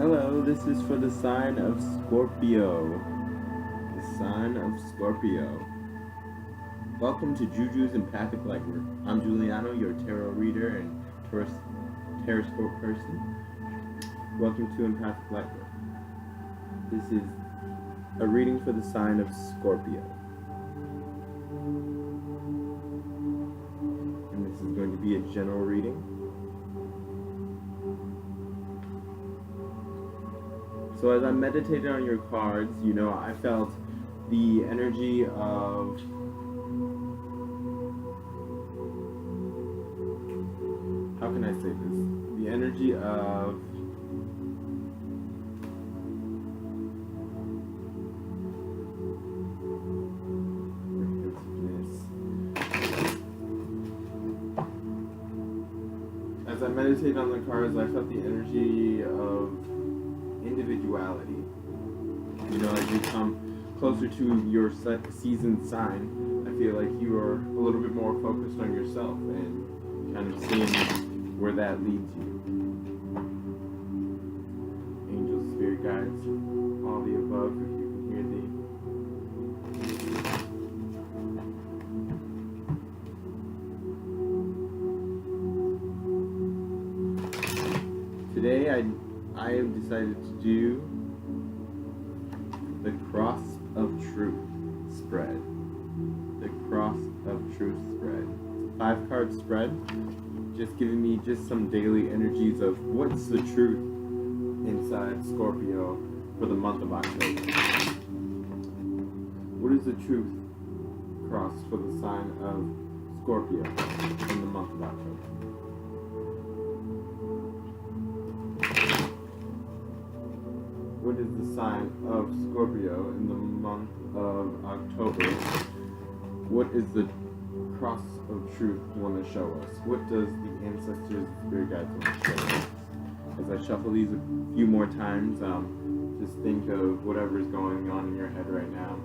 Hello, this is for the sign of Scorpio. The sign of Scorpio. Welcome to Juju's Empathic LiteWerk. I'm Juliano, your tarot reader and Terrascope person. Welcome to Empathic LiteWerk. This is a reading for the sign of Scorpio. And this is going to be a general reading. So as I meditated on your cards, I felt the energy of how can I say this? The energy of as I meditated on the cards, I felt the energy of individuality. As you come closer to your seasoned sign, I feel like you are a little bit more focused on yourself and kind of seeing where that leads you. Angels, spirit guides, all the above, if you can hear the. Today I have decided to do the Cross of Truth spread. The Cross of Truth spread. It's a 5-card spread, just giving me just some daily energies of what's the truth inside Scorpio for the month of October. What is the truth cross for the sign of Scorpio in the month of October? What is the sign of Scorpio in the month of October? What is the cross of truth want to show us? What does the ancestors, spirit guides want to show us? As I shuffle these a few more times, just think of whatever's going on in your head right now.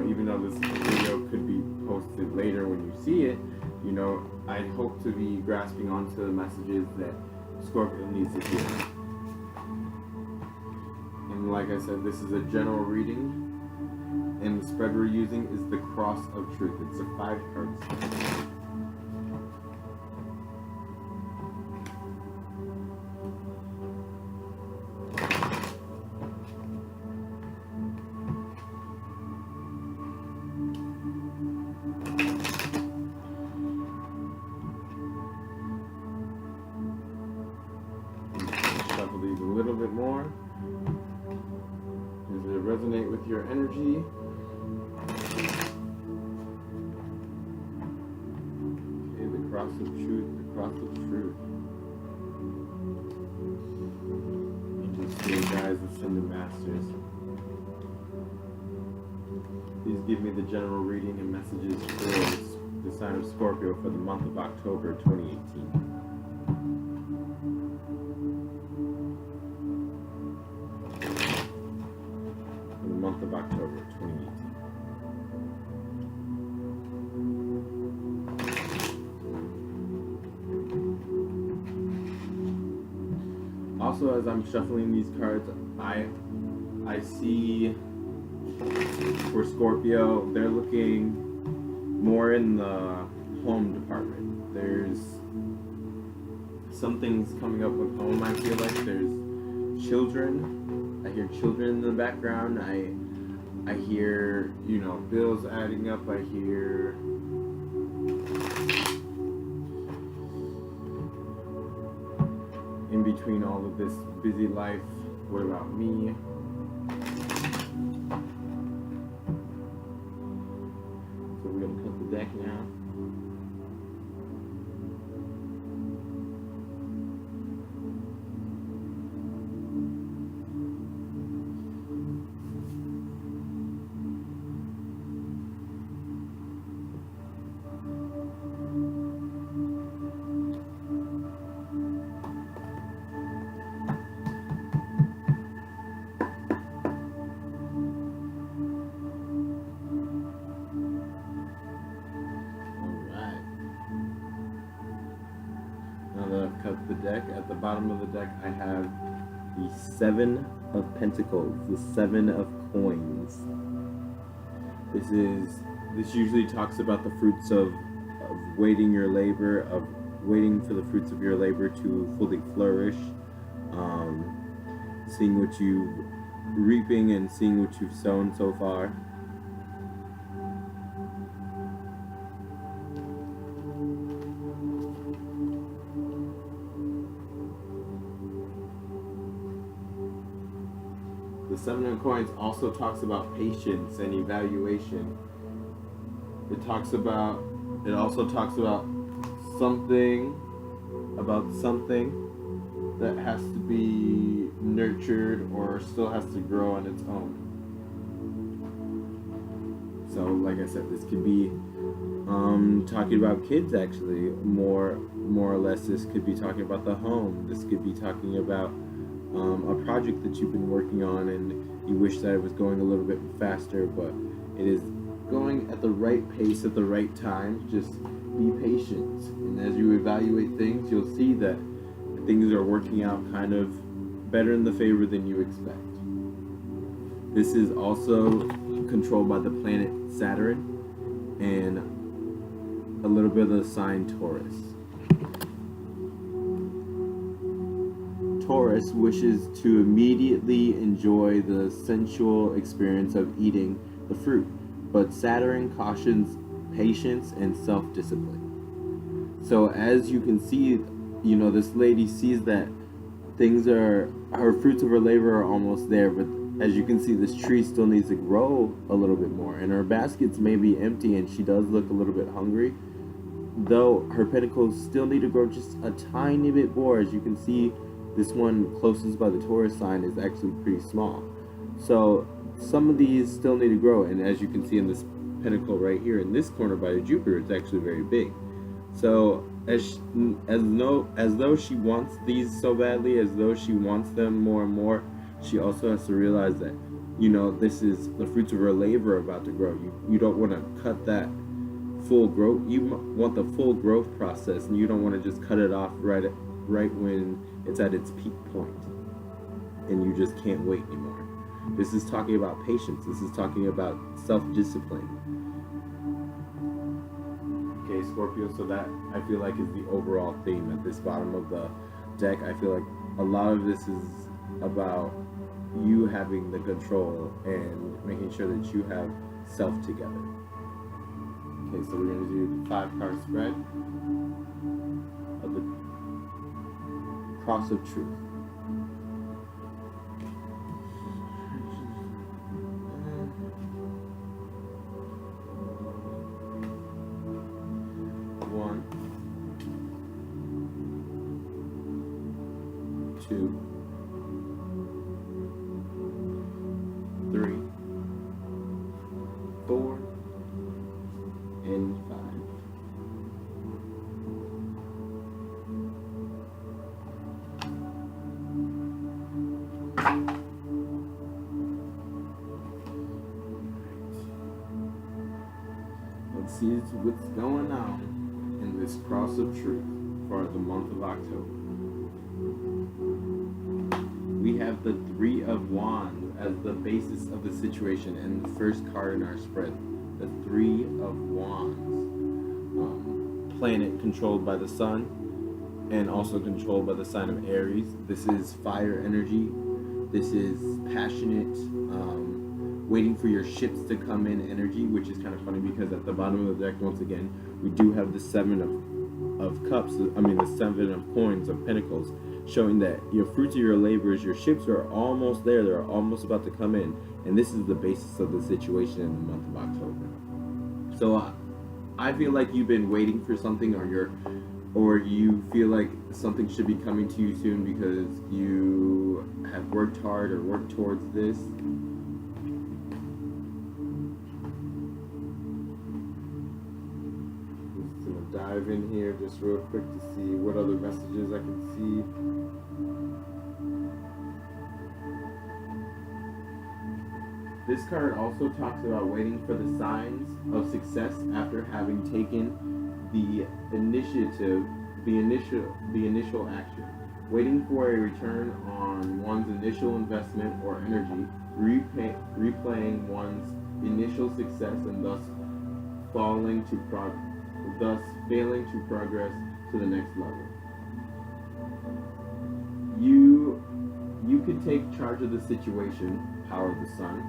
Even though this video could be posted later when you see it, I hope to be grasping onto the messages that Scorpio needs to hear. And like I said, this is a general reading, and the spread we're using is the Cross of Truth. It's a 5-card spread. Shuffle these a little bit more. Does it resonate with your energy? Okay, the Cross of Truth, the Cross of Truth. Angels, spirit guides, ascended masters. Please give me the general reading and messages for the sign of Scorpio for the month of October 2018. Month of October 2018. Also, as I'm shuffling these cards, I see for Scorpio, they're looking more in the home department. There's some things coming up with home, I feel like. There's children. I hear children in the background. I hear, bills adding up. I hear in between all of this busy life, what about me? So we're gonna cut the deck now. Cut the deck. At the bottom of the deck I have the Seven of Pentacles, the Seven of Coins. This usually talks about the fruits of waiting your labor, of waiting for the fruits of your labor to fully flourish, seeing what you reaping and seeing what you've sown so far. The Seven of Coins also talks about patience and evaluation. It also talks about something that has to be nurtured or still has to grow on its own. So, like I said, this could be talking about kids, actually, more or less. This could be talking about the home. This could be talking about a project that you've been working on and you wish that it was going a little bit faster, but it is going at the right pace at the right time. Just be patient, and as you evaluate things, you'll see that things are working out kind of better in the favor than you expect. This is also controlled by the planet Saturn and a little bit of the sign Taurus. Taurus wishes to immediately enjoy the sensual experience of eating the fruit, but Saturn cautions patience and self-discipline. So as you can see, this lady sees that her fruits of her labor are almost there, but as you can see, this tree still needs to grow a little bit more, and her baskets may be empty and she does look a little bit hungry, though her pentacles still need to grow just a tiny bit more. As you can see, this one closest by the Taurus sign is actually pretty small. So some of these still need to grow, and as you can see in this pentacle right here in this corner by the Jupiter, it's actually very big. So as though she wants these so badly, as though she wants them more and more, she also has to realize that, this is the fruits of her labor about to grow. You don't want to cut that full growth. You want the full growth process, and you don't want to just cut it off right when it's at its peak point and you just can't wait anymore. This is talking about patience. This is talking about self-discipline. Okay, Scorpio, so that I feel like is the overall theme at this bottom of the deck. I feel like a lot of this is about you having the control and making sure that you have self together. Okay, so we're going to do the 5-card spread of the Cross of Truth. One, two, three, 4, and 5. Let's see what's going on in this Cross of Truth for the month of October. We have the 3 of Wands as the basis of the situation and the first card in our spread. The 3 of Wands. Planet controlled by the sun and also controlled by the sign of Aries. This is fire energy. This is passionate, waiting for your ships to come in energy, which is kind of funny because at the bottom of the deck, once again, we do have the 7 of cups, the 7 of coins, of pentacles, showing that your fruits of your labors, your ships are almost there, they're almost about to come in, and this is the basis of the situation in the month of October. So I feel like you've been waiting for something, or you feel like something should be coming to you soon because you have worked hard or worked towards this. Dive in here just real quick to see what other messages I can see. This card also talks about waiting for the signs of success after having taken the initiative, the initial action. waiting for a return on one's initial investment or energy, replaying one's initial success and thus failing to progress to the next level. You could take charge of the situation, power of the sun,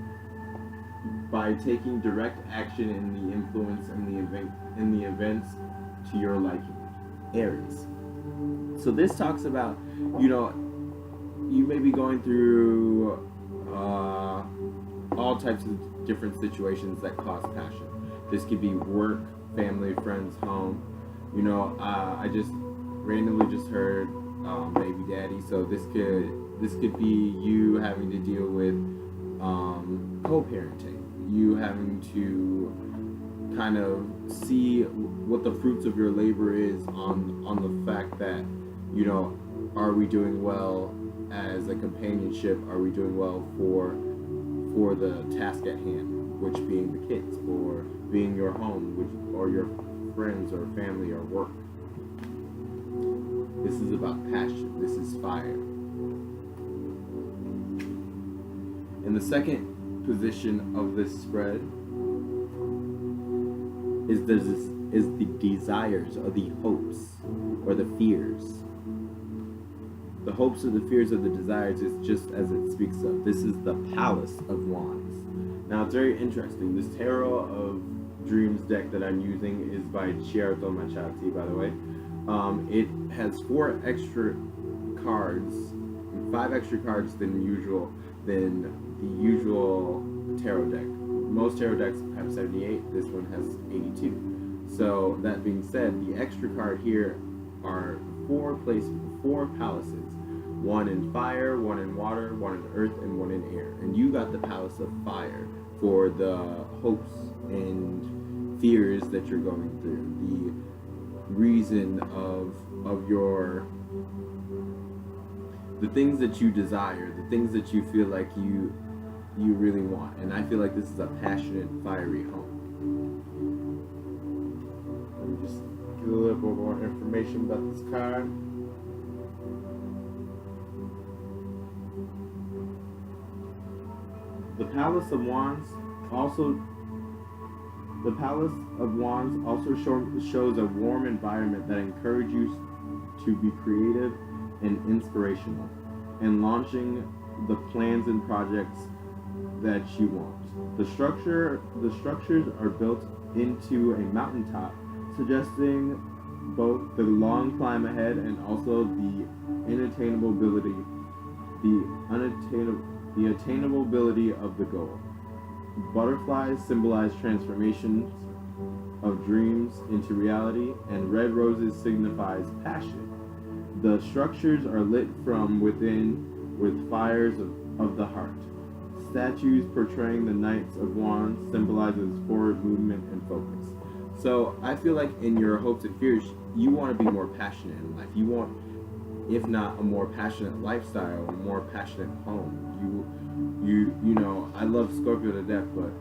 by taking direct action in the influence and the events to your liking. Aries. So this talks about, you may be going through all types of different situations that cause passion. This could be work, family, friends, home. I just randomly just heard baby daddy. So this could be you having to deal with co-parenting. You having to kind of see what the fruits of your labor is on the fact that, are we doing well as a companionship? Are we doing well for the task at hand, which being the kids, or being your home, or your friends or family or work? This is about passion. This is fire. In the second position of this spread is the desires or the hopes or the fears. The hopes or the fears or the desires is just as it speaks of. This is the Palace of Wands. Now it's very interesting. This Tarot of Dreams deck that I'm using is by Chiarto Machati, by the way. It has 4 extra cards, 5 extra cards than the usual tarot deck. Most tarot decks have 78. This one has 82. So that being said, the extra card here are 4 palaces. 1 in fire, 1 in water, 1 in earth, and 1 in air. And you got the Palace of Fire for the hopes and fears that you're going through. The reason of the things that you desire, the things that you feel like you really want. And I feel like this is a passionate, fiery home. Let me just get a little bit more information about this card. The Palace of Wands also shows a warm environment that encourages you to be creative and inspirational, and launching the plans and projects that you want. The structures are built into a mountaintop, suggesting both the long climb ahead and also the attainability of the goal. Butterflies symbolize transformations of dreams into reality, and red roses signifies passion. The structures are lit from within with fires of the heart. Statues portraying the Knights of Wands symbolizes forward movement and focus. So I feel like in your hopes and fears, you want to be more passionate in life. You want, if not a more passionate lifestyle, a more passionate home. I love Scorpio to death, but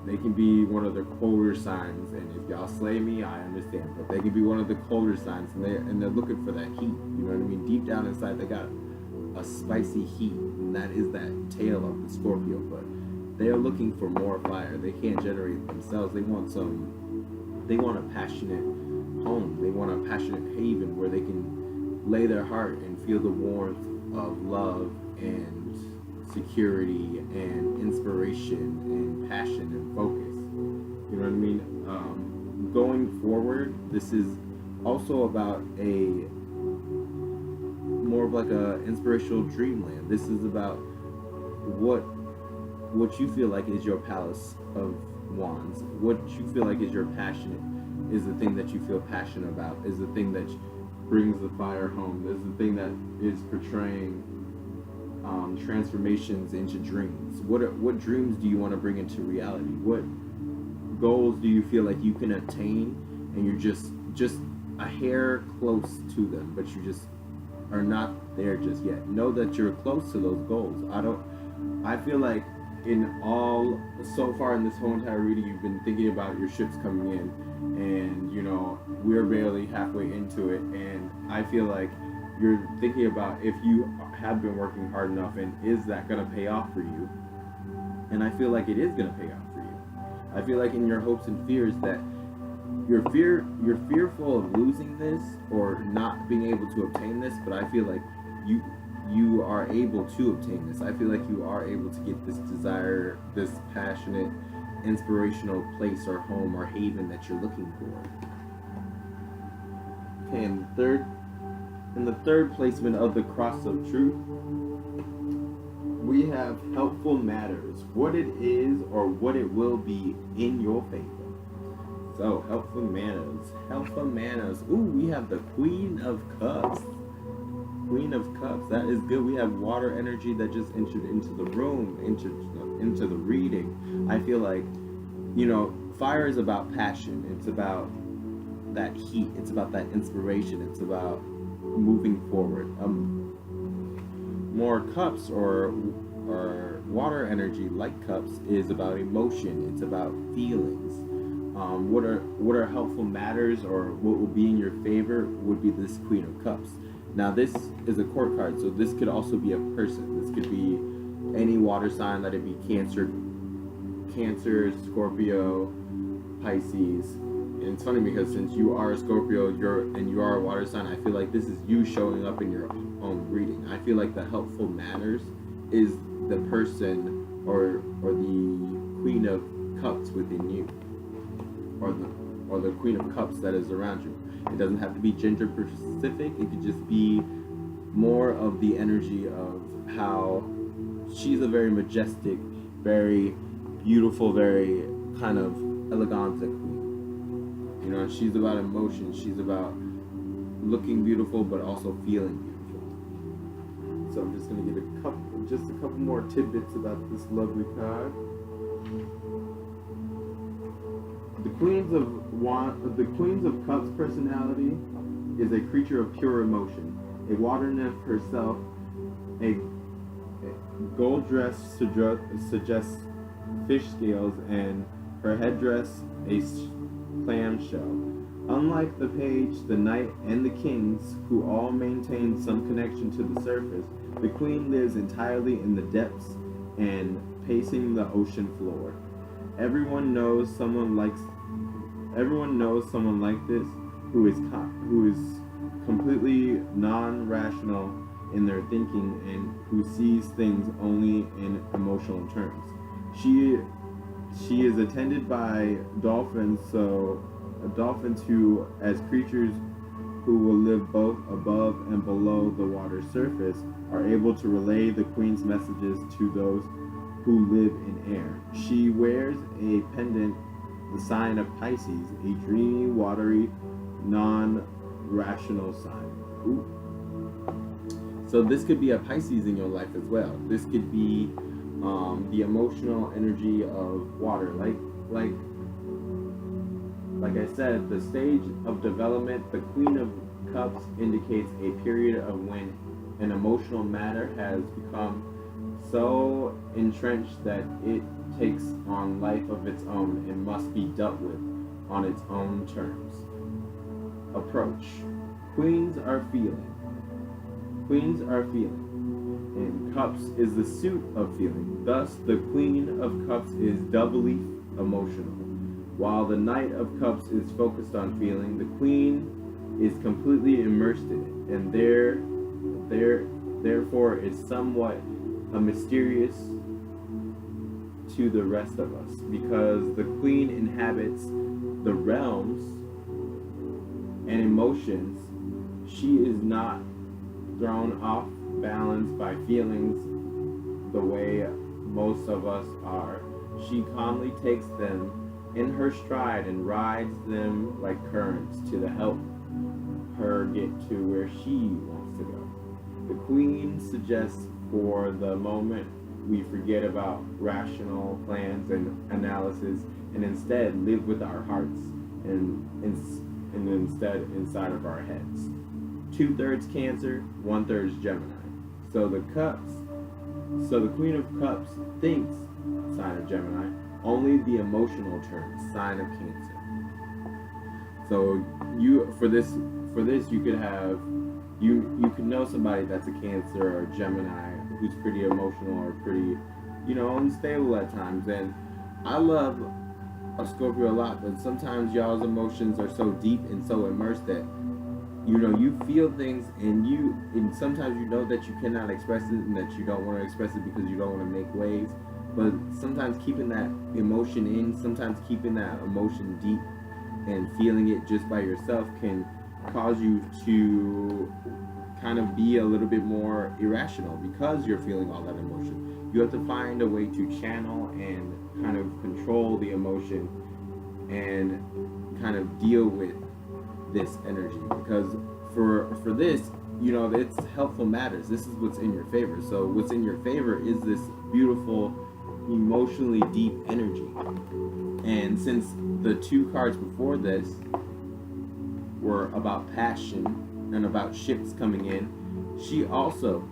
they can be one of the colder signs, and if y'all slay me, I understand, but they can be one of the colder signs, and they're looking for that heat. You know what I mean? Deep down inside, they got a spicy heat, and that is that tail of the Scorpio. But they are looking for more fire. They can't generate it themselves. They want a passionate home. They want a passionate haven where they can lay their heart and feel the warmth of love and security and inspiration and passion and focus. You know what I mean? Going forward, this is also about more of like a inspirational dreamland. This is about what you feel like is your Palace of Wands. What you feel like is your passionate, is the thing that you feel passionate about, is the thing that brings the fire home, is the thing that is portraying transformations into dreams. What dreams do you want to bring into reality? What goals do you feel like you can attain, and you're just a hair close to them, but you just are not there just yet? Know that you're close to those goals. I feel like so far in this whole entire reading, you've been thinking about your ships coming in, and we're barely halfway into it, and I feel like you're thinking about if you have been working hard enough, and is that going to pay off for you? And I feel like it is going to pay off for you. I feel like in your hopes and fears that you're fearful of losing this or not being able to obtain this, but I feel like you are able to obtain this. I feel like you are able to get this desire, this passionate, inspirational place or home or haven that you're looking for. Okay, and the third placement of the cross of truth, we have helpful matters, what it is or what it will be in your favor. So, helpful manners. Ooh, we have the Queen of Cups. Queen of Cups, that is good. We have water energy that just entered into the room, into the reading. I feel like, fire is about passion. It's about that heat. It's about that inspiration. It's about moving forward. More cups or water energy, like cups, is about emotion. It's about feelings. What are helpful matters or what will be in your favor would be this Queen of Cups. Now this is a court card, so this could also be a person. This could be any water sign, let it be Cancer, Scorpio, Pisces. And it's funny because since you are a Scorpio, you are a water sign, I feel like this is you showing up in your own reading. I feel like the helpful matters is the person or the Queen of Cups within you, or the Queen of Cups that is around you. It doesn't have to be gender specific. It could just be more of the energy of how she's a very majestic, very beautiful, very kind of elegante queen. She's about emotion. She's about looking beautiful, but also feeling beautiful. So I'm just gonna get a couple more tidbits about this lovely card. The Queens of Cups personality is a creature of pure emotion. A water nymph herself, a gold dress suggests fish scales, and her headdress a clamshell. Unlike the page, the knight, and the kings, who all maintain some connection to the surface, the queen lives entirely in the depths and pacing the ocean floor. Everyone knows someone like this who is completely non-rational in their thinking and who sees things only in emotional terms. She is attended by dolphins, dolphins who, as creatures who will live both above and below the water's surface, are able to relay the queen's messages to those who live in air. She wears a pendant, the sign of Pisces, a dreamy, watery, non-rational sign. Ooh. So this could be a Pisces in your life as well. This could be the emotional energy of water. Like I said, the stage of development, the Queen of Cups indicates a period of when an emotional matter has become so entrenched that it takes on life of its own and must be dealt with on its own terms. Approach. Queens are feeling. And Cups is the suit of feeling. Thus, the Queen of Cups is doubly emotional. While the Knight of Cups is focused on feeling, the Queen is completely immersed in it, and therefore is somewhat a mysterious to the rest of us, because the Queen inhabits the realms and emotions. She is not thrown off balance by feelings the way most of us are. She calmly takes them in her stride and rides them like currents to help her get to where she wants to go. The Queen suggests for the moment we forget about rational plans and analysis and instead live with our hearts and instead inside of our heads. 2/3 Cancer, 1/3 Gemini. So the Queen of Cups thinks, sign of Gemini, only the emotional terms, sign of Cancer. So for this you could have You could know somebody that's a Cancer or a Gemini who's pretty emotional or pretty, unstable at times. And I love a Scorpio a lot, but sometimes y'all's emotions are so deep and so immersed that you feel things, and sometimes you know that you cannot express it and that you don't want to express it because you don't want to make waves. But sometimes keeping that emotion in, sometimes keeping that emotion deep and feeling it just by yourself can cause you to kind of be a little bit more irrational because you're feeling all that emotion. You have to find a way to channel and kind of control the emotion and kind of deal with this energy, because for this, it's helpful matters. This is what's in your favor. So what's in your favor is this beautiful, emotionally deep energy. And since the two cards before this were about passion and about ships coming in, she also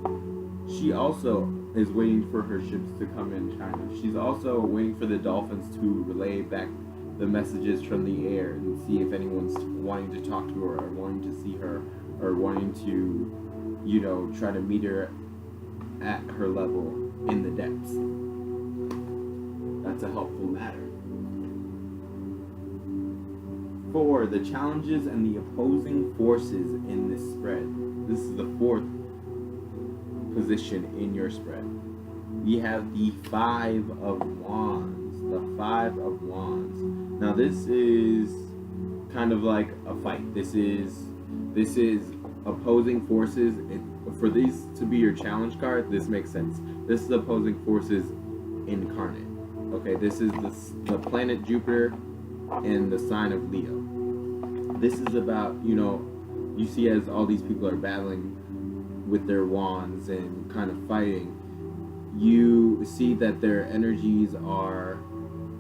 is waiting for her ships to come in China. She's also waiting for the dolphins to relay back the messages from the air and see if anyone's wanting to talk to her or wanting to see her or wanting to, try to meet her at her level in the depths. That's a helpful matter. 4, the challenges and the opposing forces in this spread. This is the 4th position in your spread. We have the 5 of Wands. The 5 of Wands. Now this is kind of like a fight. This is opposing forces. For these to be your challenge card, this makes sense. This is opposing forces incarnate. Okay, this is the planet Jupiter and the sign of Leo. This is about, you see as all these people are battling with their wands and kind of fighting, you see that their energies are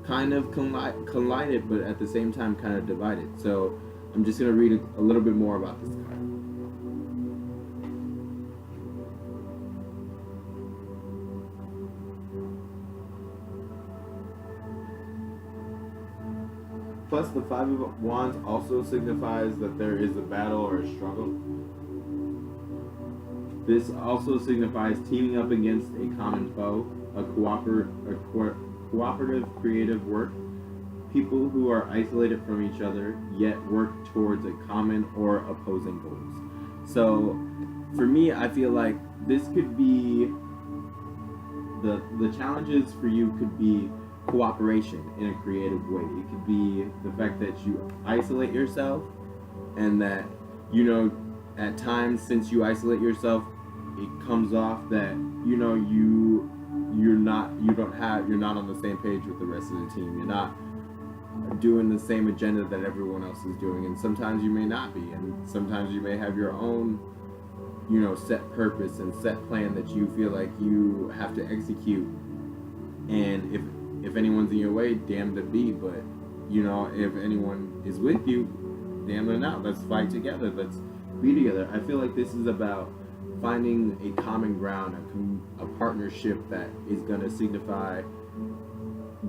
kind of collided, but at the same time kind of divided. So I'm just going to read a little bit more about this card. Plus, the 5 of Wands also signifies that there is a battle or a struggle. This also signifies teaming up against a common foe, a cooperative creative work, people who are isolated from each other, yet work towards a common or opposing goals. So, for me, I feel like this could be, the challenges for you could be cooperation in a creative way. It could be the fact that you isolate yourself, and that at times, since you isolate yourself, it comes off that you're not on the same page with the rest of the team. You're not doing the same agenda that everyone else is doing, and sometimes you may not be, and sometimes you may have your own set purpose and set plan that you feel like you have to execute. And if anyone's in your way, damn to be. But if anyone is with you, damn they're not. Let's fight together. Let's be together. I feel like this is about finding a common ground, a partnership that is going to signify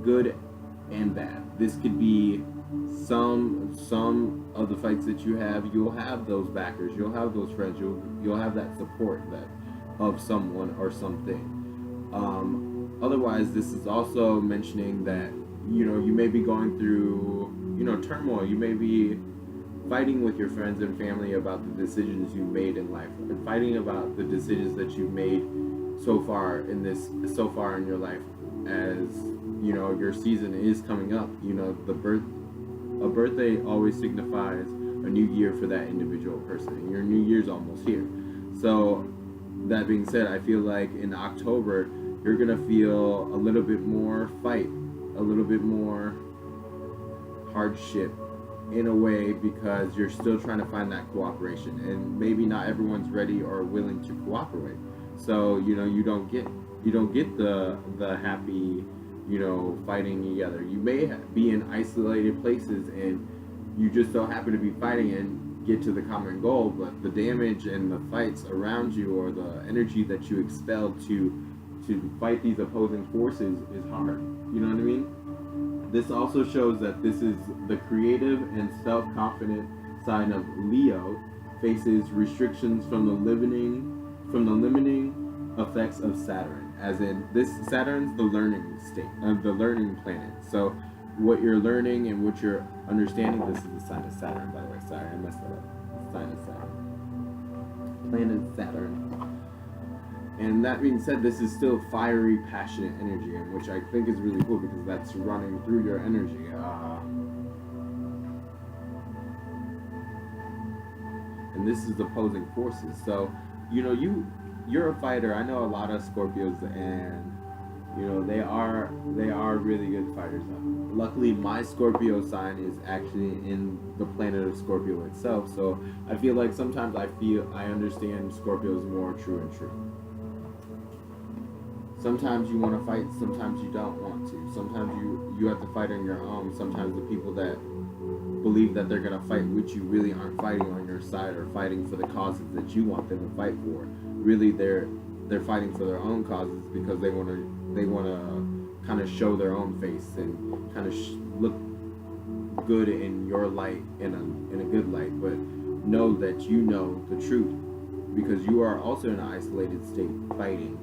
good and bad. This could be some of the fights that you have. You'll have those backers. You'll have those friends. You'll have that support of someone or something. Otherwise, this is also mentioning that you may be going through turmoil. You may be fighting with your friends and family about the decisions you've made in life, and fighting about the decisions that you've made so far in your life. As your season is coming up. A birthday always signifies a new year for that individual person, and your new year's almost here. So that being said, I feel like in October you're gonna feel a little bit more fight, a little bit more hardship in a way, because you're still trying to find that cooperation, and maybe not everyone's ready or willing to cooperate. So you don't get the happy fighting together. You may be in isolated places and you just so happen to be fighting and get to the common goal, but the damage and the fights around you, or the energy that you expel to fight these opposing forces, is hard. You know what I mean? This also shows that this is the creative and self-confident sign of Leo, faces restrictions from the limiting effects of Saturn. As in, this Saturn's the learning state, the learning planet. So, what you're learning and what you're understanding. This is the sign of Saturn, by the way. Sorry, I messed that up. The sign of Saturn. Planet Saturn. And that being said, this is still fiery, passionate energy, and which I think is really cool because that's running through your energy. And this is opposing forces. So, you're a fighter. I know a lot of Scorpios, and they are really good fighters. Luckily, my Scorpio sign is actually in the planet of Scorpio itself. So I feel like sometimes I understand Scorpios more true and true. Sometimes you want to fight, sometimes you don't want to. Sometimes you have to fight on your own. Sometimes the people that believe that they're gonna fight with you really aren't fighting on your side or fighting for the causes that you want them to fight for. Really, they're fighting for their own causes because they wanna kind of show their own face and kind of look good in your light, in a good light. But know that you know the truth because you are also in an isolated state fighting.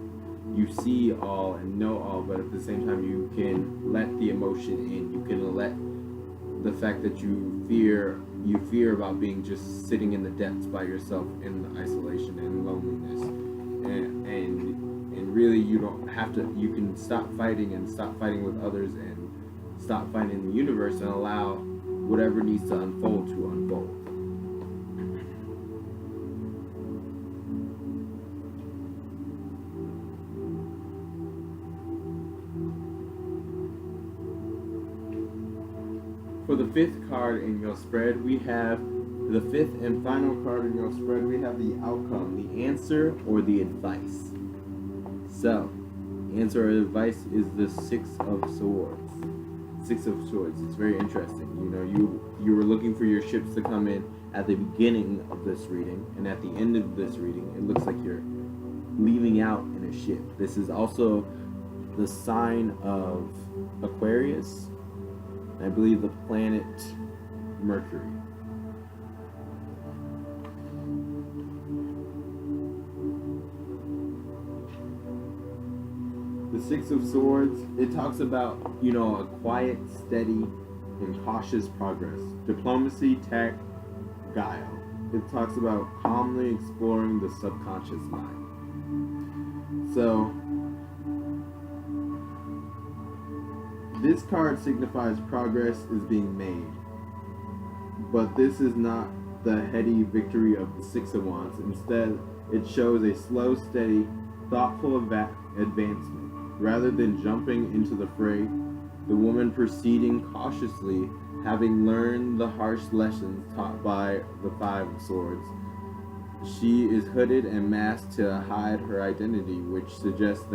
You see all and know all, but at the same time you can let the emotion in. You can let the fact that you fear about being just sitting in the depths by yourself in the isolation and loneliness, and really you don't have to. You can stop fighting with others and stop fighting the universe and allow whatever needs to unfold to unfold. For the fifth card in your spread, we have the fifth and final card in your spread. We have the outcome, the answer, or the advice. So, answer or advice is the Six of Swords. Six of Swords. It's very interesting. You were looking for your ships to come in at the beginning of this reading, and at the end of this reading, it looks like you're leaving out in a ship. This is also the sign of Aquarius. I believe the planet Mercury. The Six of Swords, it talks about, a quiet, steady, and cautious progress. Diplomacy, tact, guile. It talks about calmly exploring the subconscious mind. So, this card signifies progress is being made, but this is not the heady victory of the Six of Wands. Instead, it shows a slow, steady, thoughtful advancement. Rather than jumping into the fray, the woman proceeding cautiously, having learned the harsh lessons taught by the Five of Swords. She is hooded and masked to hide her identity, which suggests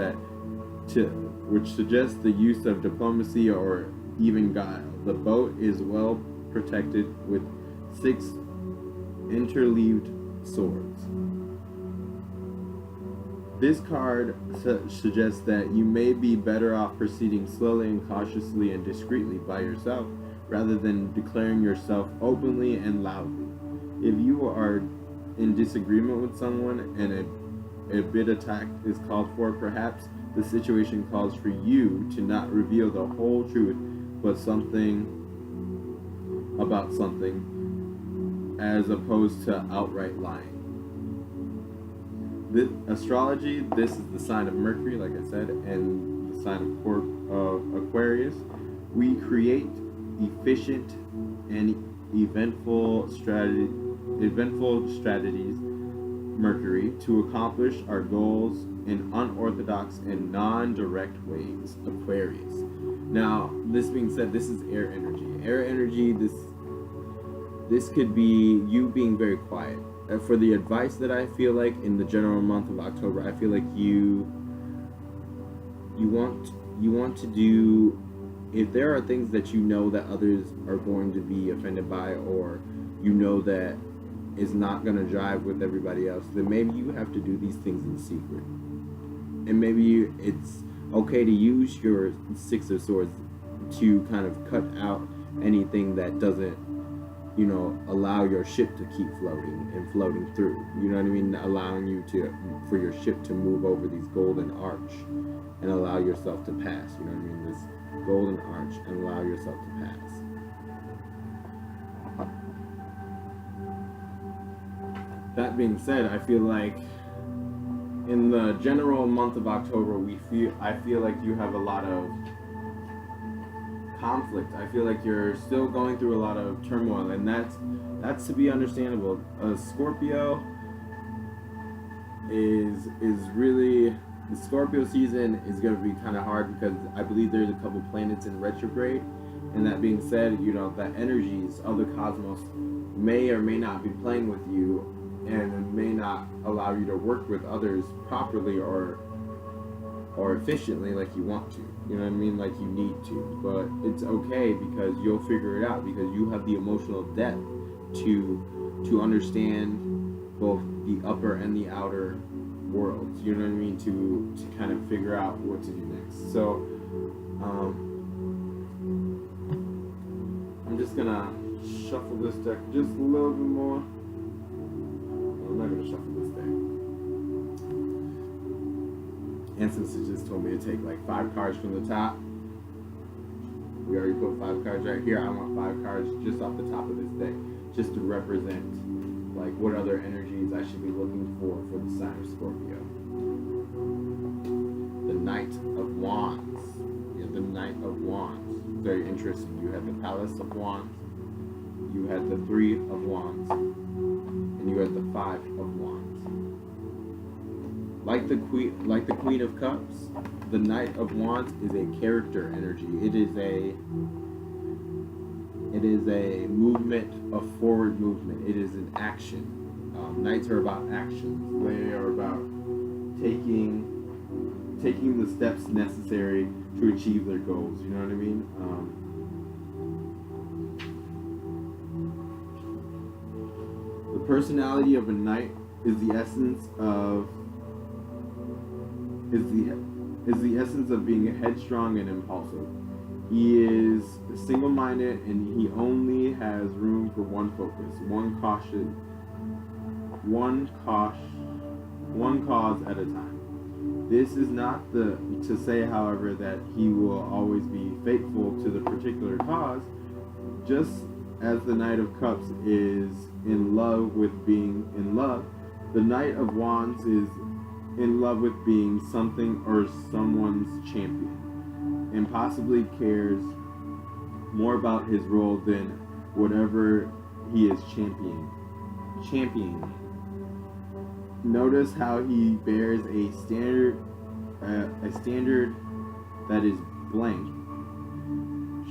the use of diplomacy or even guile. The boat is well protected with 6 interleaved swords. This card suggests that you may be better off proceeding slowly and cautiously and discreetly by yourself rather than declaring yourself openly and loudly. If you are in disagreement with someone and a bit of tact is called for, perhaps the situation calls for you to not reveal the whole truth, but something about something, as opposed to outright lying. Astrology, this is the sign of Mercury, like I said, and the sign of Aquarius. We create efficient and eventful strategies, Mercury, to accomplish our goals in unorthodox and non-direct ways, Aquarius. Now, this being said, this is air energy. Air energy, this could be you being very quiet. For the advice that I feel like in the general month of October, I feel like you want to do, if there are things that you know that others are going to be offended by, or that is not going to jive with everybody else, then maybe you have to do these things in secret. And maybe it's okay to use your Six of Swords to kind of cut out anything that doesn't allow your ship to keep floating and floating through. You know what I mean? Allowing you for your ship to move over these golden arch and allow yourself to pass. You know what I mean? This golden arch and allow yourself to pass. That being said, I feel like in the general month of October, I feel like you have a lot of conflict. I feel like you're still going through a lot of turmoil, and that's to be understandable. Scorpio is really, the Scorpio season is going to be kind of hard because I believe there's a couple planets in retrograde. And that being said, the energies of the cosmos may or may not be playing with you, and may not allow you to work with others properly or efficiently like you want to. You know what I mean? Like you need to. But it's okay, because you'll figure it out, because you have the emotional depth to understand both the upper and the outer worlds. You know what I mean? To kind of figure out what to do next. So I'm just gonna shuffle this deck just a little bit more. I'm not going to shuffle this thing. And since it just told me to take like 5 cards from the top, we already put 5 cards right here. I want 5 cards just off the top of this deck, just to represent like what other energies I should be looking for the sign of Scorpio. The Knight of Wands. Yeah, the Knight of Wands. Very interesting. You had the Palace of Wands. You had the 3 of Wands. And you had the 5 of Wands. Like the Queen of Cups, the Knight of Wands is a character energy. It is a movement, a forward movement. It is an action. Knights are about actions. They are about taking the steps necessary to achieve their goals. You know what I mean? The personality of a knight is the essence of being headstrong and impulsive. He is single-minded, and he only has room for one focus, one cause at a time. This is not to say, however, that he will always be faithful to the particular cause. Just as the Knight of Cups is in love with being in love, the Knight of Wands is in love with being something or someone's champion, and possibly cares more about his role than whatever he is championing. Notice how he bears a standard that is blank,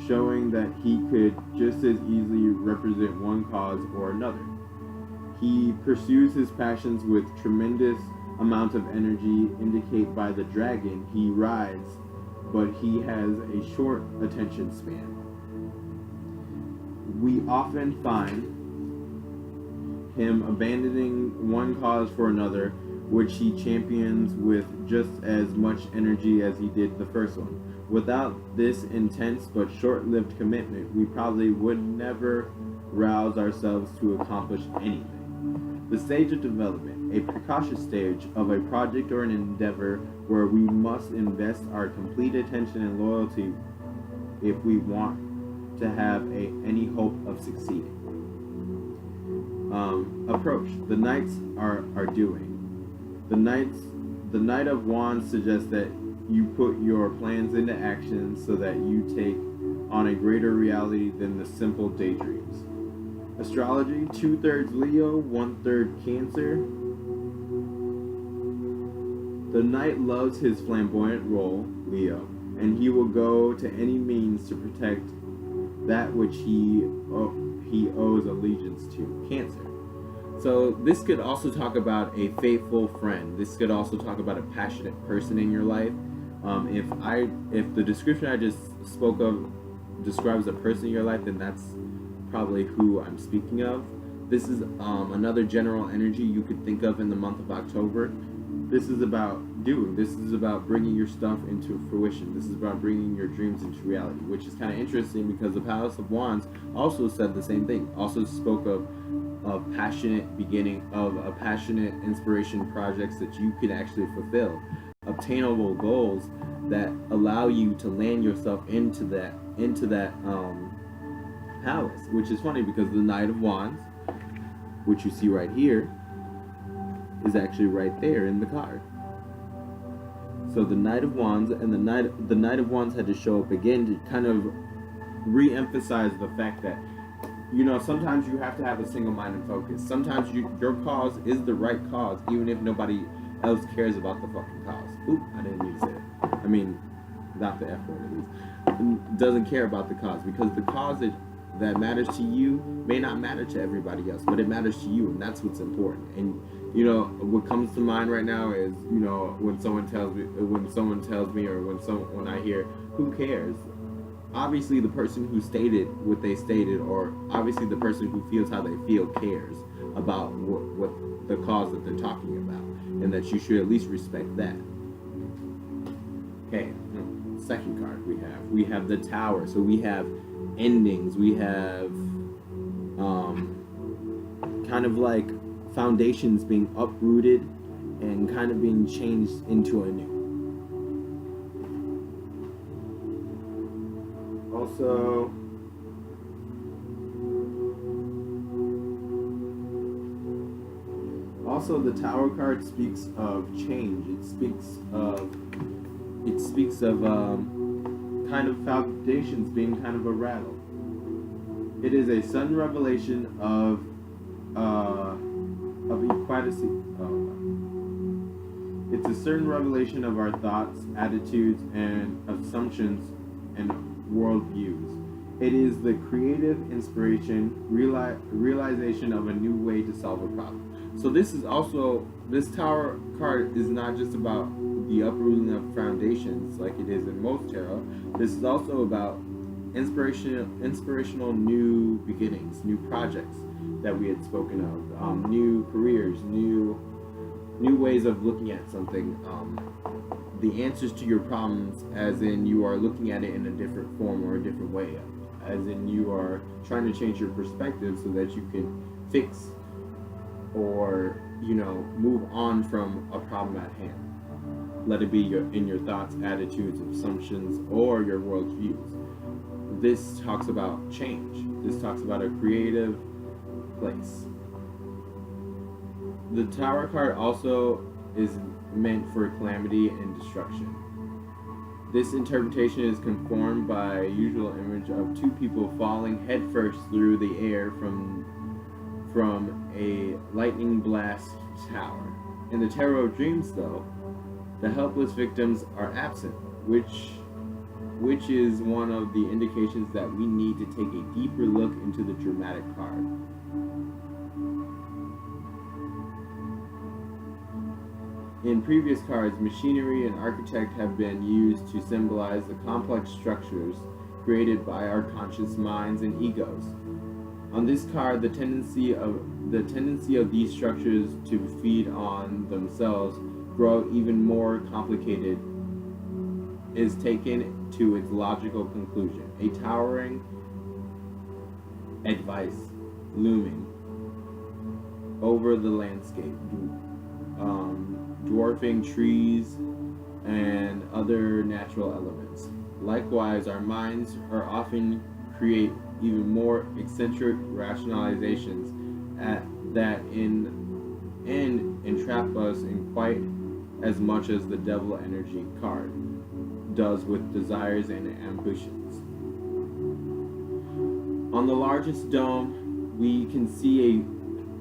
showing that he could just as easily represent one cause or another. He pursues his passions with tremendous amount of energy, indicated by the dragon he rides, but he has a short attention span. We often find him abandoning one cause for another, which he champions with just as much energy as he did the first one. Without this intense but short-lived commitment, we probably would never rouse ourselves to accomplish anything. The stage of development, a precocious stage of a project or an endeavor where we must invest our complete attention and loyalty if we want to have any hope of succeeding. Approach. The knights are doing. The Knight of Wands suggests that you put your plans into action so that you take on a greater reality than the simple daydreams. Astrology, 2/3 Leo, 1/3 Cancer. The knight loves his flamboyant role, Leo, and he will go to any means to protect that which he owes allegiance to, Cancer. So this could also talk about a faithful friend. This could also talk about a passionate person in your life. If the description I just spoke of describes a person in your life, then that's probably who I'm speaking of. This is another general energy you could think of in the month of October. This is about doing. This is about bringing your stuff into fruition. This is about bringing your dreams into reality, which is kind of interesting because the Palace of Wands also said the same thing. Also spoke of passionate beginning, of a passionate inspiration projects that you could actually fulfill, obtainable goals that allow you to land yourself into that palace. Which is funny because the Knight of Wands, which you see right here, is actually right there in the card. So the Knight of Wands and the Knight of Wands had to show up again to kind of re-emphasize the fact that, you know, sometimes you have to have a single-minded focus. Sometimes your cause is the right cause, even if nobody else cares about the fucking cause. Oop, I didn't mean to say it. I mean, not the F word at least. Doesn't care about the cause, because the cause that matters to you may not matter to everybody else, but it matters to you, and that's what's important. And you know, what comes to mind right now is, you know, when someone tells me, or when I hear, who cares? Obviously, the person who stated what they stated, or obviously the person who feels how they feel, cares about what the cause that they're talking about, and that you should at least respect that. Okay, second card we have the Tower. So we have endings. We have kind of like foundations being uprooted and kind of being changed into a new. Also the Tower card speaks of change. It speaks of kind of foundations being kind of a rattle. It is a sudden revelation of equality. It's a certain revelation of our thoughts, attitudes, and assumptions and worldviews. It is the creative inspiration, realization of a new way to solve a problem. So this Tower card is not just about the uprooting of foundations like it is in most tarot. This is also about inspirational new beginnings, new projects that we had spoken of, new careers, new ways of looking at something, the answers to your problems, as in you are looking at it in a different form or a different way, as in you are trying to change your perspective so that you can fix or, you know, move on from a problem at hand. Let it be in your thoughts, attitudes, assumptions, or your worldviews. This talks about change. This talks about a creative place. The Tower card also is meant for calamity and destruction. This interpretation is conformed by a usual image of two people falling headfirst through the air from a lightning blast tower. In the Tarot of Dreams, though, the helpless victims are absent, which is one of the indications that we need to take a deeper look into the dramatic card. In previous cards, machinery and architect have been used to symbolize the complex structures created by our conscious minds and egos. On this card, the tendency of these structures to feed on themselves, grow even more complicated, is taken to its logical conclusion. A towering advice looming over the landscape, dwarfing trees and other natural elements. Likewise, our minds are often create even more eccentric rationalizations that entrap us in quite as much as the devil energy card does with desires and ambitions. On the largest dome, we can see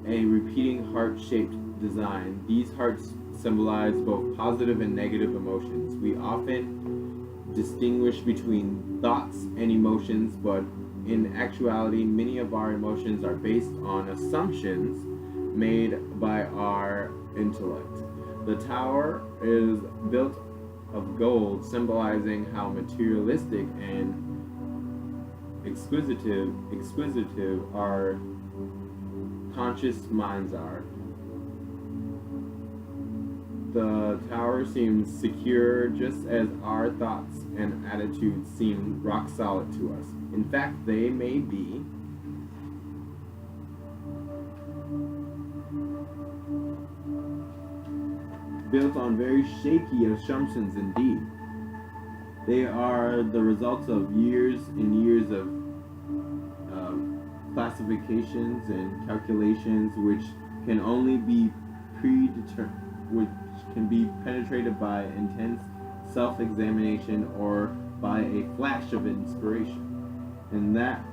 a repeating heart-shaped design. These hearts symbolize both positive and negative emotions. We often distinguish between thoughts and emotions, but in actuality, many of our emotions are based on assumptions made by our intellect. The Tower is built of gold, symbolizing how materialistic and exquisitive our conscious minds are. The tower seems secure just as our thoughts and attitudes seem rock solid to us. In fact, they may be built on very shaky assumptions indeed. They are the results of years and years of classifications and calculations which can only be which can be penetrated by intense self-examination or by a flash of inspiration. And that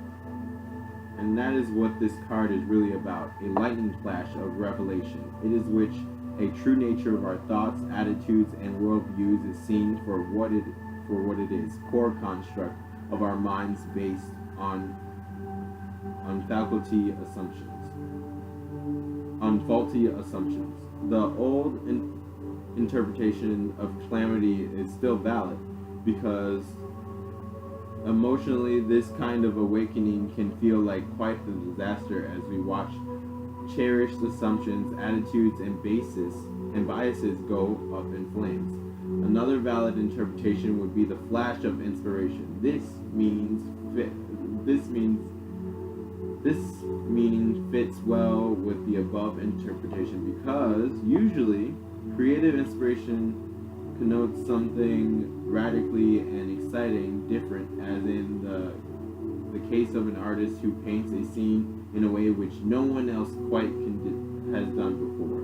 is what this card is really about, a lightning flash of revelation. It is which a true nature of our thoughts, attitudes, and worldviews is seen for what it is, core construct of our minds based on faulty assumptions. The old interpretation of calamity is still valid because emotionally this kind of awakening can feel like quite the disaster as we watch cherished assumptions, attitudes, and biases go up in flames. Another valid interpretation would be the flash of inspiration. This meaning fits well with the above interpretation because usually creative inspiration connotes something radically and exciting, different, as in the case of an artist who paints a scene in a way which no one else quite has done before.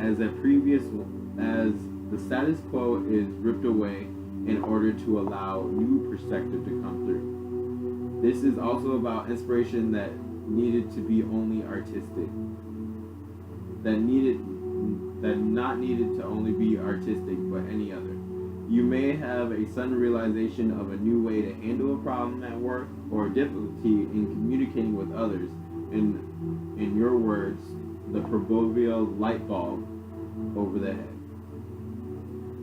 As the status quo is ripped away in order to allow new perspective to come through. This is also about inspiration that needed to be only artistic, that not needed to only be artistic, but any other. You may have a sudden realization of a new way to handle a problem at work or difficulty in communicating with others. In your words, the proverbial light bulb over the head.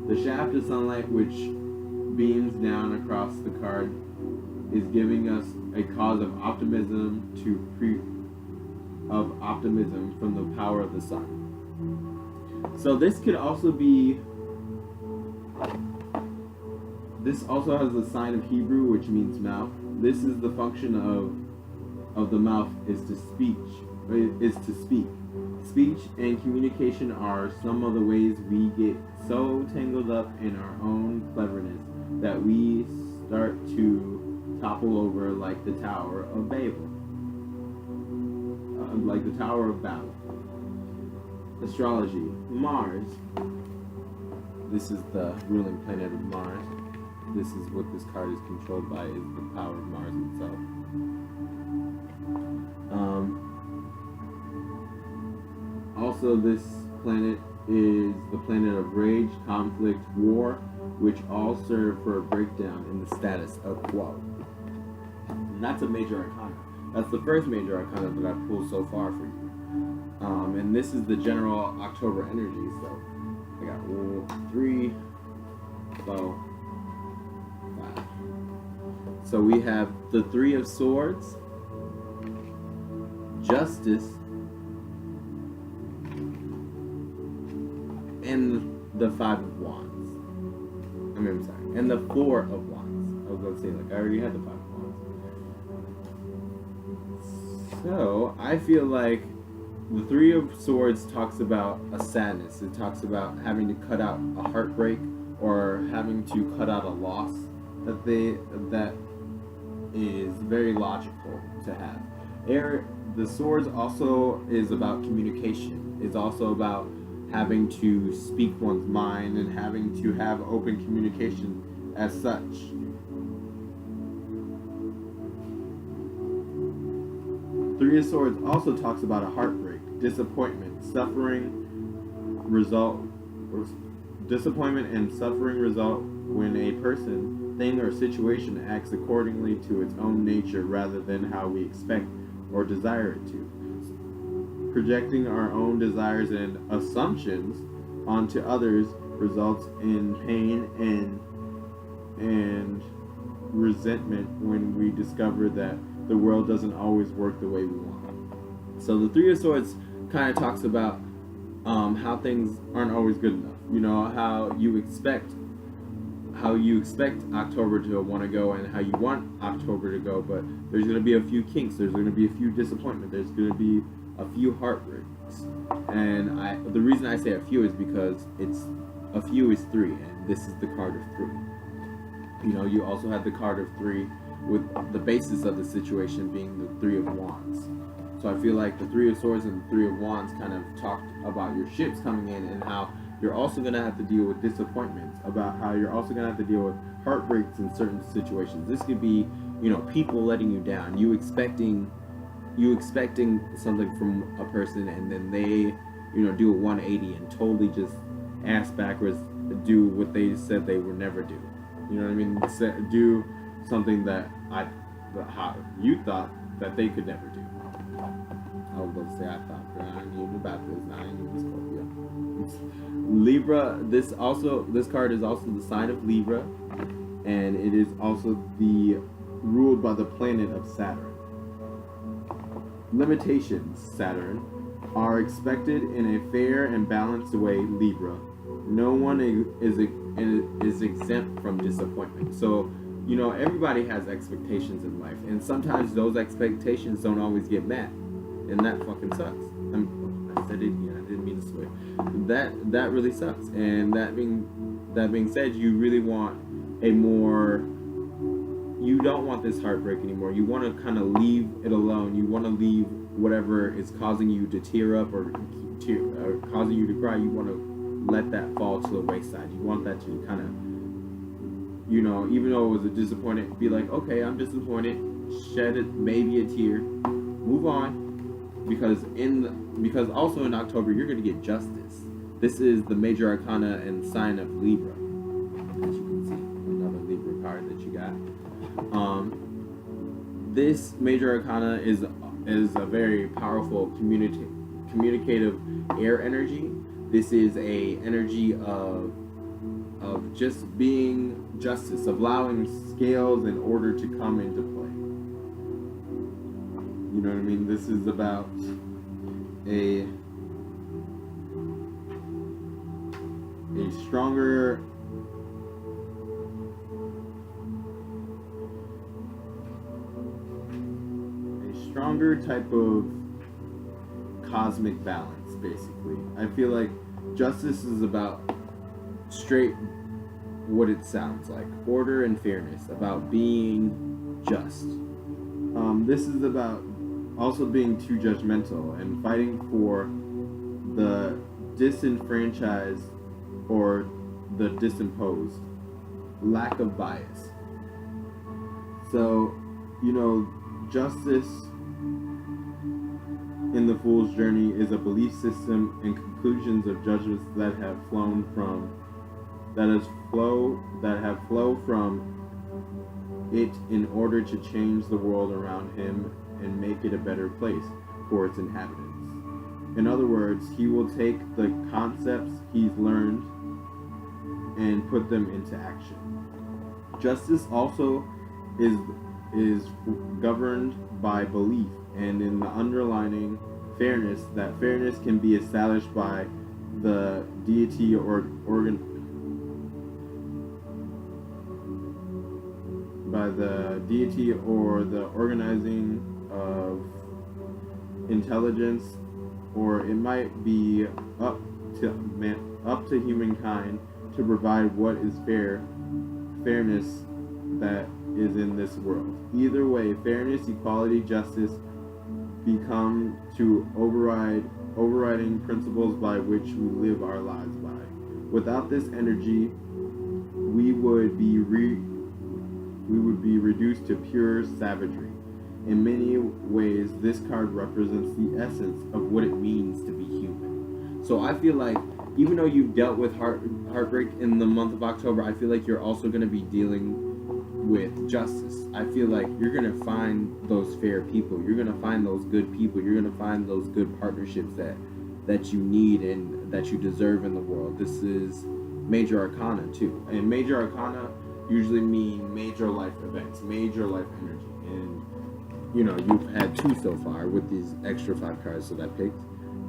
The shaft of sunlight which beams down across the card is giving us a cause of optimism from the power of the sun. So this could also be. This also has the sign of Hebrew, which means mouth. This is the function of the mouth is to speak. Speech and communication are some of the ways we get so tangled up in our own cleverness that we start to topple over like the Tower of Babel, like the Tower of Babel. Astrology. Mars. This is the ruling planet of Mars. This is what this card is controlled by, is the power of Mars itself. Also, this planet is the planet of rage, conflict, war, which all serve for a breakdown in the status quo. And that's a major arcana. That's the first major arcana that I've pulled so far for you. And this is the general October energy. So I got 3, 5. So we have the 3 of Swords, Justice, and the 5 of Wands. I'm sorry, and the 4 of Wands. I was going to say, like, I already had the 5 of Wands. So I feel like the 3 of Swords talks about a sadness. It talks about having to cut out a heartbreak or having to cut out a loss that is very logical to have. The Swords also is about communication. It's also about having to speak one's mind and having to have open communication as such. Three of Swords also talks about a heartbreak, disappointment, disappointment and suffering result when a person, thing, or situation acts accordingly to its own nature rather than how we expect or desire it to. Projecting our own desires and assumptions onto others results in pain and resentment when we discover that the world doesn't always work the way we want. So the Three of Swords kind of talks about how things aren't always good enough. You know how you expect October to want to go and how you want October to go, but there's going to be a few kinks, there's going to be a few disappointments, there's going to be a few heartbreaks. And the reason I say a few is because a few is 3, and this is the card of 3. You know, you also have the card of 3 with the basis of the situation being the 3 of Wands. So I feel like the 3 of Swords and the 3 of Wands kind of talked about your ships coming in and how you're also going to have to deal with disappointments, about how you're also going to have to deal with heartbreaks in certain situations. This could be, you know, people letting you down, you expecting something from a person, and then they, you know, do a 180 and totally just ass backwards do what they said they would never do. You know what I mean? Do something that you thought that they could never do. I was going to say I thought, but I knew about this. I knew Scorpio. Libra. This card is also the sign of Libra, and it is also ruled by the planet of Saturn. Limitations, Saturn, are expected in a fair and balanced way, Libra. No one is exempt from disappointment. So, you know, everybody has expectations in life, and sometimes those expectations don't always get met, and that fucking sucks. I said it again. I didn't mean to swear. That really sucks. And that being said, you really want you don't want this heartbreak anymore. You want to kind of leave it alone. You want to leave whatever is causing you to tear up or causing you to cry. You want to let that fall to the wayside. You want that to kind of, you know, even though it was a disappointment, be like, okay, I'm disappointed. Shed it, maybe a tear. Move on. Because also in October you're going to get justice. This is the major arcana and sign of Libra. As you can see, another Libra card that you got. This major arcana is a very powerful communicative air energy. This is a energy of just being justice, of allowing scales and order to come into play. You know what I mean? This is about a stronger type of cosmic balance, basically. I feel like justice is about straight what it sounds like. Order and fairness, about being just. This is about also being too judgmental and fighting for the disenfranchised or the disimposed. Lack of bias. So, you know, justice in the Fool's Journey is a belief system and conclusions of judgments that have flown from it in order to change the world around him and make it a better place for its inhabitants. In other words, he will take the concepts he's learned and put them into action. Justice also is governed by belief, and in the underlining fairness, that fairness can be established by the deity or the organizing of intelligence, or it might be up to humankind to provide what is fairness that is in this world. Either way, fairness, equality, justice become to overriding principles by which we live our lives by. Without this energy, we would be reduced to pure savagery. In many ways, this card represents the essence of what it means to be human. So I feel like even though you've dealt with heartbreak in the month of October, I feel like you're also going to be dealing with justice. I feel like you're going to find those fair people. You're going to find those good people. You're going to find those good partnerships that you need and that you deserve in the world. This is major arcana too. And major arcana usually mean major life events, major life energy. And, you know, you've had 2 so far with these extra 5 cards that I picked.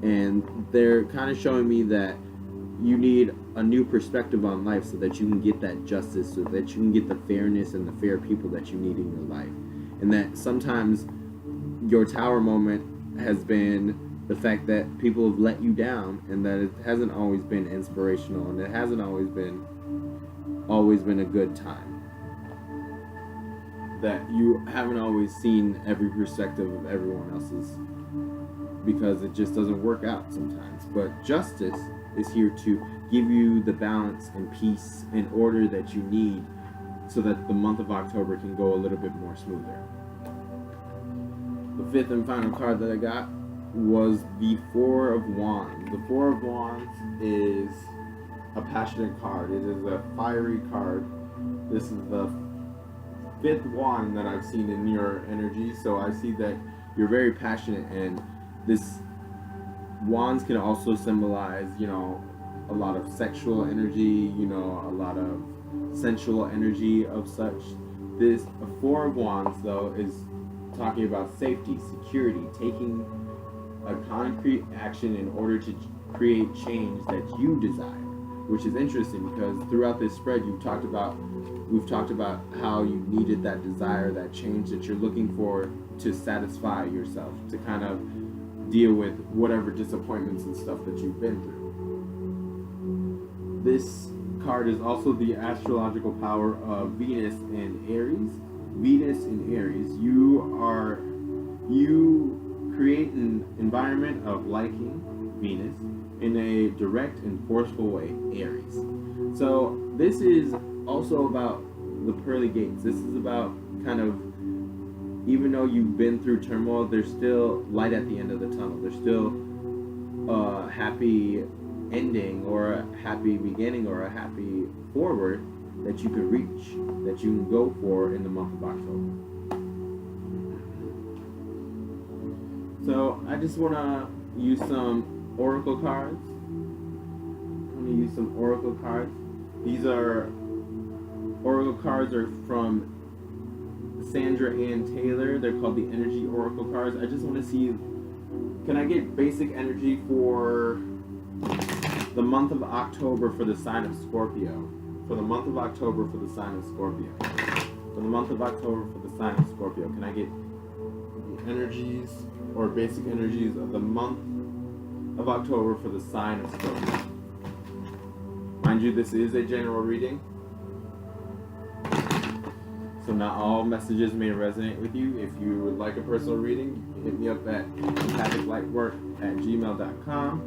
and they're kind of showing me that you need a new perspective on life so that you can get that justice, so that you can get the fairness and the fair people that you need in your life. And that sometimes your tower moment has been the fact that people have let you down, and that it hasn't always been inspirational, and it hasn't always been a good time. That you haven't always seen every perspective of everyone else's, because it just doesn't work out sometimes. But justice is here to give you the balance and peace and order that you need so that the month of October can go a little bit more smoother. The fifth and final card that I got was the Four of Wands. The Four of Wands is a passionate card. It is a fiery card. This is the fifth wand that I've seen in your energy, so I see that you're very passionate, and this wands can also symbolize, a lot of sexual energy, a lot of sensual energy of such. This Four of Wands, though, is talking about safety, security, taking a concrete action in order to create change that you desire, which is interesting because throughout this spread we've talked about how you needed that desire, that change that you're looking for to satisfy yourself, to kind of deal with whatever disappointments and stuff that you've been through. This card is also the astrological power of Venus and Aries. Venus in Aries, you create an environment of liking Venus in a direct and forceful way, Aries. So this is also about the pearly gates. This is about kind of, even though you've been through turmoil, there's still light at the end of the tunnel. There's still a happy ending or a happy beginning or a happy forward that you can reach, that you can go for in the month of October. So I just want to use some oracle cards. These are oracle cards are from Sandra Ann Taylor. They're called the Energy Oracle cards. I just want to see, can I get basic energy for the month of October for the sign of Scorpio? For the month of October for the sign of Scorpio. For the month of October for the sign of Scorpio. Can I get the energies or basic energies of the month of October for the sign of Scorpio? Mind you, this is a general reading, so not all messages may resonate with you. If you would like a personal reading, you can hit me up at empathetic.lightwork@gmail.com.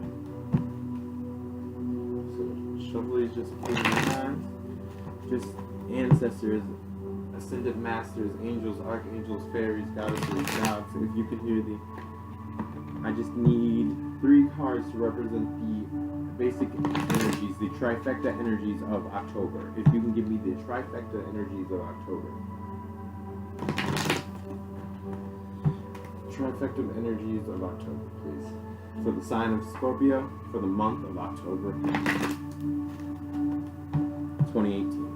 So shuffle is just putting in hands. Just ancestors, ascended masters, angels, archangels, fairies, goddesses, gods. If you can hear I just need 3 cards to represent the basic energies, the trifecta energies of October. If you can give me the trifecta energies of October. Trifecta energies of October, please. For the sign of Scorpio, for the month of October 2018.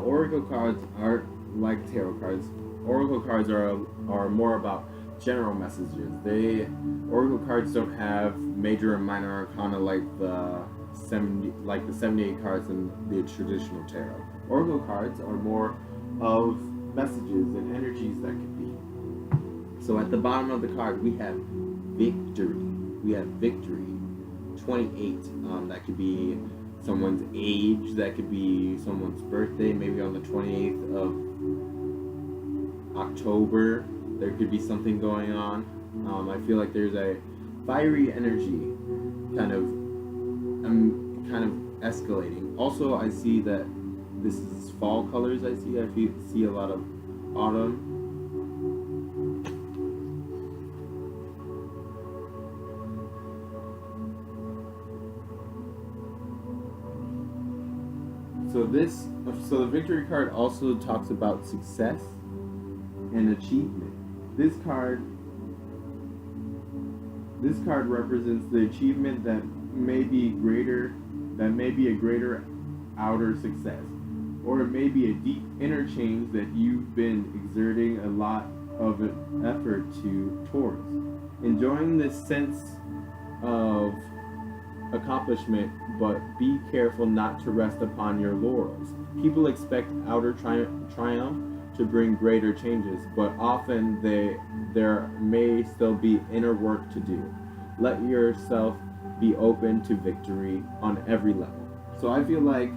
Oracle cards aren't like tarot cards. Oracle cards are more about general messages. Oracle cards don't have major and minor arcana like the 78 cards in the traditional tarot. Oracle cards are more of messages and energies that could be. So at the bottom of the card we have victory. 28. That could be someone's age, that could be someone's birthday, maybe on the 28th of October. There could be something going on. I feel like there's a fiery energy kind of escalating. Also, I see that this is fall colors. I see a lot of autumn. So the victory card also talks about success and achievement. This card represents the achievement that may be a greater outer success, or it may be a deep inner change that you've been exerting a lot of an effort towards. Enjoying this sense of accomplishment, but be careful not to rest upon your laurels. People expect outer triumph to bring greater changes, but often there may still be inner work to do. Let yourself be open to victory on every level. So I feel like,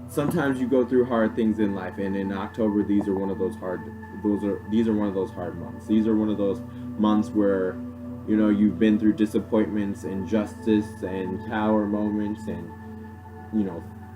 sometimes you go through hard things in life, and in October these are one of those hard months. These are one of those months where you've been through disappointments, injustice, and tower moments, and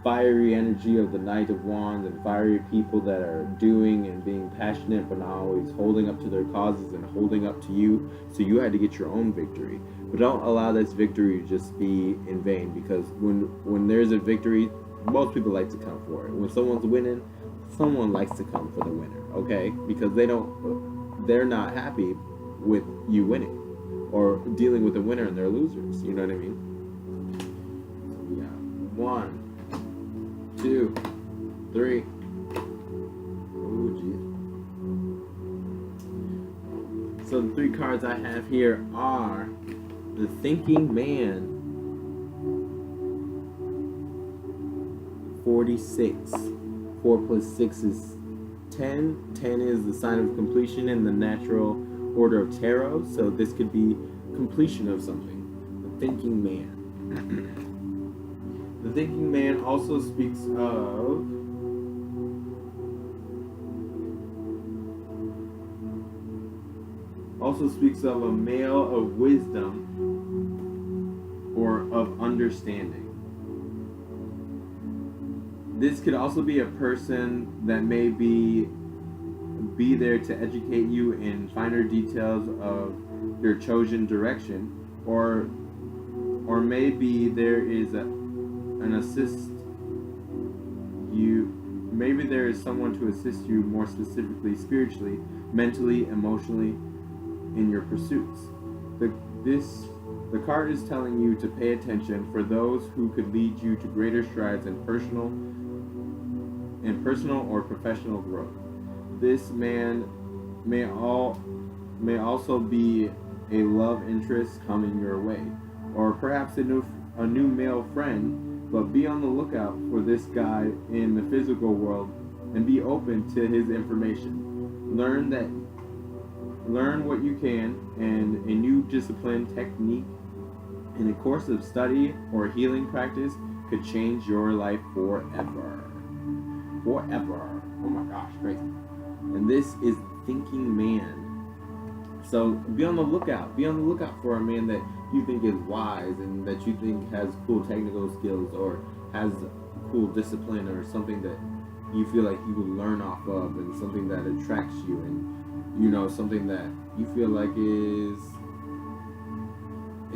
fiery energy of the Knight of Wands, and fiery people that are doing and being passionate but not always holding up to their causes and holding up to you. So you had to get your own victory, but don't allow this victory to just be in vain, because when there's a victory, most people like to come for it. When someone's winning, someone likes to come for the winner, okay? Because they're not happy with you winning or dealing with a winner and they're losers. You know what I mean? So we got 1, 2, 3. Oh, geez. So the 3 cards I have here are the Thinking Man, 46. 4 plus 6 is 10. 10 is the sign of completion in the natural order of tarot, so this could be completion of something. The Thinking Man. The Thinking Man also speaks of a male of wisdom or of understanding. This could also be a person that may be there to educate you in finer details of your chosen direction, or maybe there is maybe there is someone to assist you more specifically, spiritually, mentally, emotionally, in your pursuits. The card is telling you to pay attention for those who could lead you to greater strides in personal or professional growth. This man may also be a love interest coming your way, or perhaps a new male friend, but be on the lookout for this guy in the physical world and be open to his information. Learn what you can, and a new discipline, technique, in a course of study or healing practice could change your life forever. Forever. Oh my gosh, crazy. And this is Thinking Man. So be on the lookout. Be on the lookout for a man that you think is wise and that you think has cool technical skills or has cool discipline, or something that you feel like you will learn off of, and something that attracts you, and something that you feel like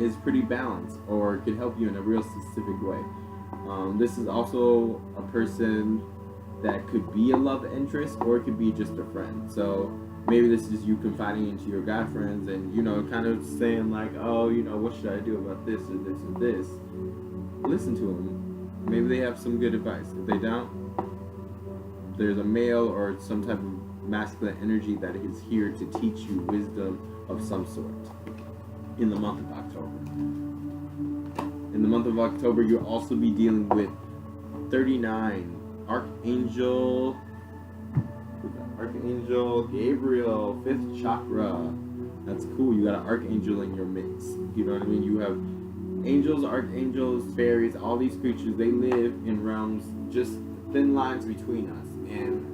is pretty balanced or could help you in a real specific way. This is also a person that could be a love interest, or it could be just a friend. So maybe this is you confiding into your guy friends and, kind of saying like, oh, what should I do about this or this or this? Listen to them. Maybe they have some good advice. If they don't, there's a male or some type of masculine energy that is here to teach you wisdom of some sort in the month of October. In the month of October, you'll also be dealing with 39, Archangel Gabriel, 5th chakra. That's cool. You got an archangel in your midst. You know what I mean? You have angels, archangels, fairies, all these creatures. They live in realms, just thin lines between us. And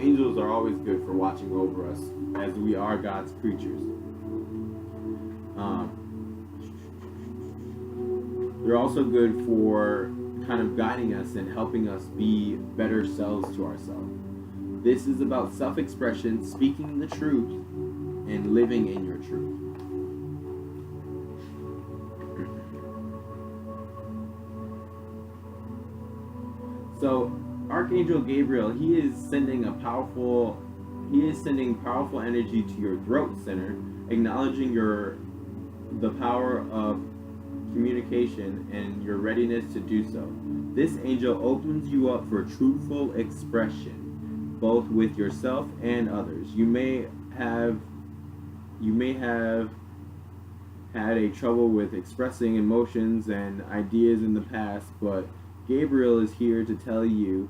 angels are always good for watching over us, as we are God's creatures. They're also good for kind of guiding us and helping us be better selves to ourselves. This is about self-expression, speaking the truth, and living in your truth. So Archangel Gabriel, he is sending powerful energy to your throat center, acknowledging the power of communication and your readiness to do so. This angel opens you up for truthful expression, both with yourself and others. You may have had a trouble with expressing emotions and ideas in the past, but Gabriel is here to tell you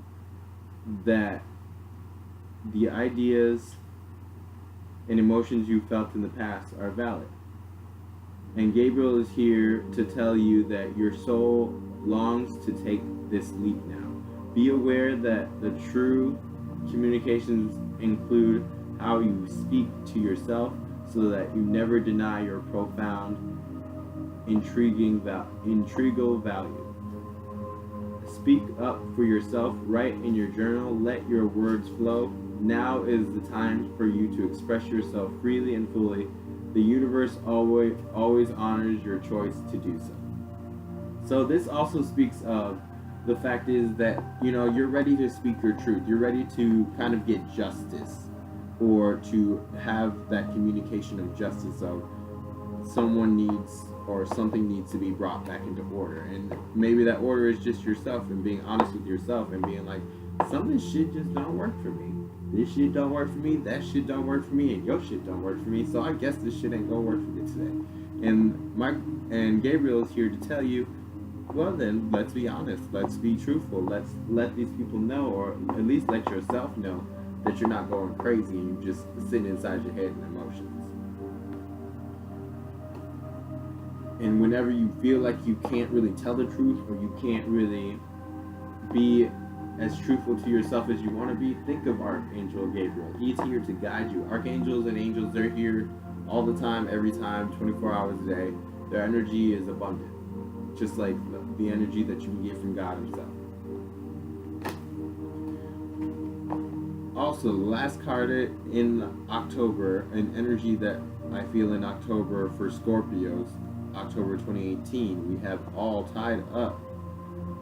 that the ideas and emotions you felt in the past are valid. And Gabriel is here to tell you that your soul longs to take this leap now. Be aware that the true communications include how you speak to yourself, so that you never deny your profound, integral value. Speak up for yourself, write in your journal, let your words flow. Now is the time for you to express yourself freely and fully. The universe always honors your choice to do so. So this also speaks of the fact is that, you're ready to speak your truth. You're ready to kind of get justice, or to have that communication of justice of someone needs or something needs to be brought back into order. And maybe that order is just yourself, and being honest with yourself and being like, some of this shit just don't work for me. This shit don't work for me, that shit don't work for me, and your shit don't work for me, so I guess this shit ain't gonna work for me today. And Gabriel is here to tell you, well then, let's be honest, let's be truthful, let's let these people know, or at least let yourself know, that you're not going crazy and you're just sitting inside your head in emotions. And whenever you feel like you can't really tell the truth, or you can't really be as truthful to yourself as you want to be, think of Archangel Gabriel. He's here to guide you. Archangels and angels, they're here all the time, every time, 24 hours a day. Their energy is abundant, just like the energy that you can get from God himself. Also, the last card in October, an energy that I feel in October for Scorpios, October 2018, we have all tied up.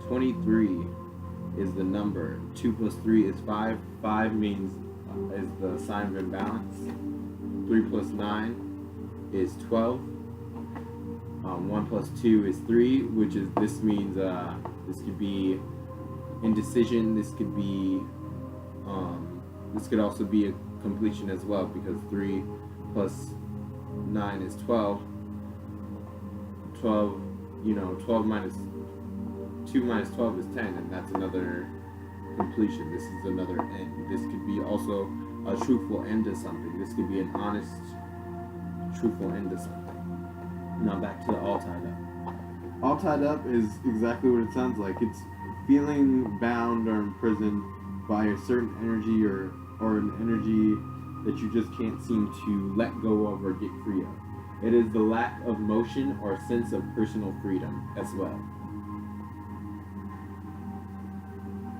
23 is the number. 2 plus 3 is 5. 5 means is the sign of imbalance. 3 plus 9 is 12. 1 plus 2 is 3, which is, this means this could be indecision. This could be this could also be a completion as well, because 3 plus 9 is 12. 12, 12 minus 2 minus 12 is 10, and that's another completion. This is another end. This could be also a truthful end to something. This could be an honest, truthful end to something. Now back to the all tied up. All tied up is exactly what it sounds like. It's feeling bound or imprisoned by a certain energy, or an energy that you just can't seem to let go of or get free of. It is the lack of motion or sense of personal freedom as well.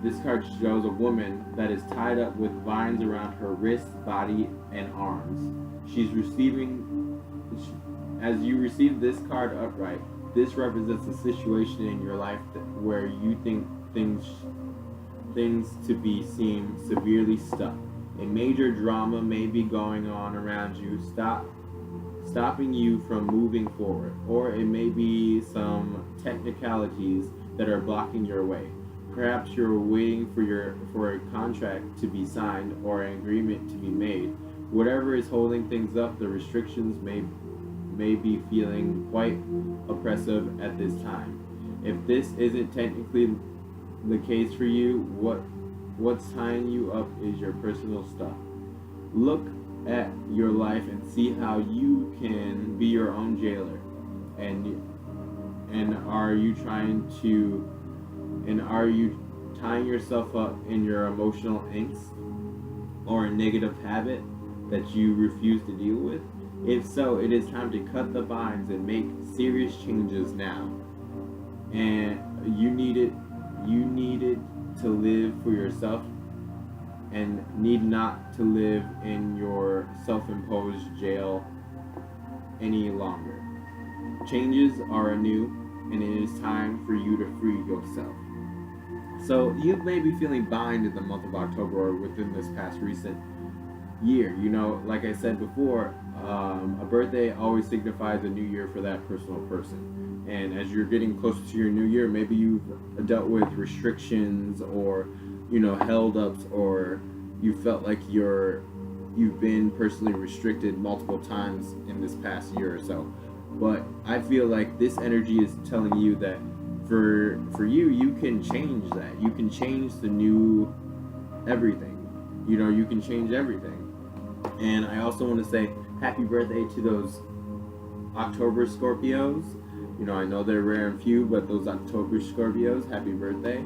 This card shows a woman that is tied up with vines around her wrists, body, and arms. As you receive this card upright, this represents a situation in your life where you think things to be seem severely stuck. A major drama may be going on around you, stopping you from moving forward, or it may be some technicalities that are blocking your way. Perhaps you're waiting for a contract to be signed or an agreement to be made. Whatever is holding things up, the restrictions may be feeling quite oppressive at this time. If this isn't technically the case for you, what's tying you up is your personal stuff. Look at your life and see how you can be your own jailer. And are you tying yourself up in your emotional angst or a negative habit that you refuse to deal with? If so, it is time to cut the binds and make serious changes now. And you needed to live for yourself and need not to live in your self-imposed jail any longer. Changes are anew, and it is time for you to free yourself. So you may be feeling behind in the month of October or within this past recent year. You know, like I said before, a birthday always signifies a new year for that personal person. And as you're getting closer to your new year, maybe you've dealt with restrictions or, held ups, or you felt like you've been personally restricted multiple times in this past year or so. But I feel like this energy is telling you that for you, you can change that. You can change the new everything. You can change everything. And I also want to say happy birthday to those October Scorpios. I know they're rare and few, but those October Scorpios, happy birthday.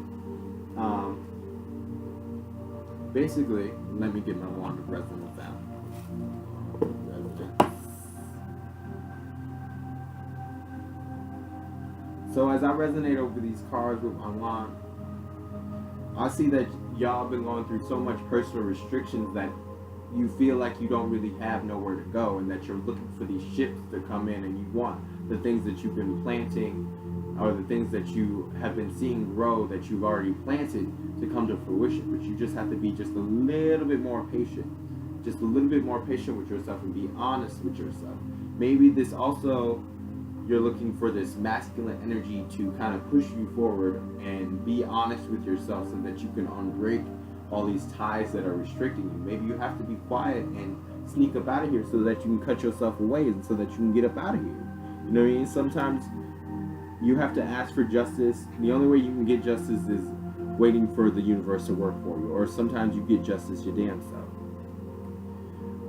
Basically, let me get my wand of resonance out. So as I resonate over these cards with my wand, I see that y'all been going through so much personal restrictions that you feel like you don't really have nowhere to go, and that you're looking for these shifts to come in, and you want the things that you've been planting, or the things that you have been seeing grow that you've already planted, to come to fruition. But you just have to be just a little bit more patient. Just a little bit more patient with yourself and be honest with yourself. Maybe this also, you're looking for this masculine energy to kind of push you forward and be honest with yourself so that you can unbreak all these ties that are restricting you. Maybe you have to be quiet and sneak up out of here so that you can cut yourself away and so that you can get up out of here. You know what I mean? Sometimes you have to ask for justice. The only way you can get justice is waiting for the universe to work for you. Or sometimes you get justice your damn self.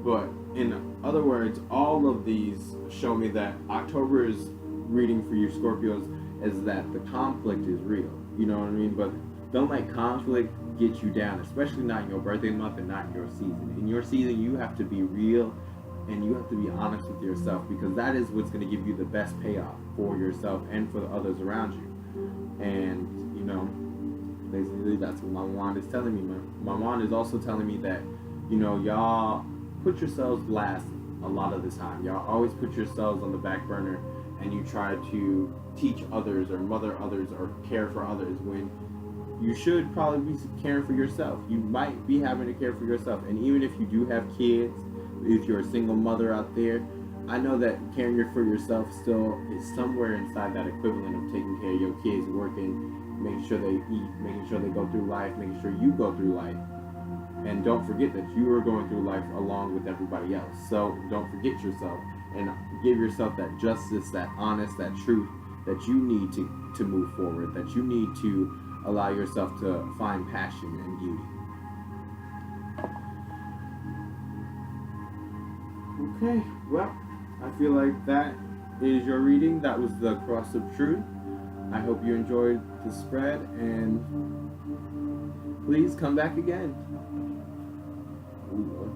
But in other words, all of these show me that October's reading for you Scorpios is that the conflict is real. You know what I mean? But don't let conflict get you down, especially not in your birthday month and not in your season. In your season, you have to be real and you have to be honest with yourself, because that is what's going to give you the best payoff for yourself and for the others around you. And, basically that's what my wand is telling me. My wand is also telling me that, y'all put yourselves last a lot of the time. Y'all always put yourselves on the back burner, and you try to teach others or mother others or care for others when you should probably be caring for yourself. You might be having to care for yourself. And even if you do have kids, if you're a single mother out there, I know that caring for yourself still is somewhere inside that equivalent of taking care of your kids, working, making sure they eat, making sure they go through life, making sure you go through life. And don't forget that you are going through life along with everybody else. So don't forget yourself and give yourself that justice, that honest, that truth that you need to move forward, that you need to allow yourself to find passion and beauty. Okay, well, I feel like that is your reading. That was the Cross of Truth. I hope you enjoyed the spread, and please come back again. Ooh,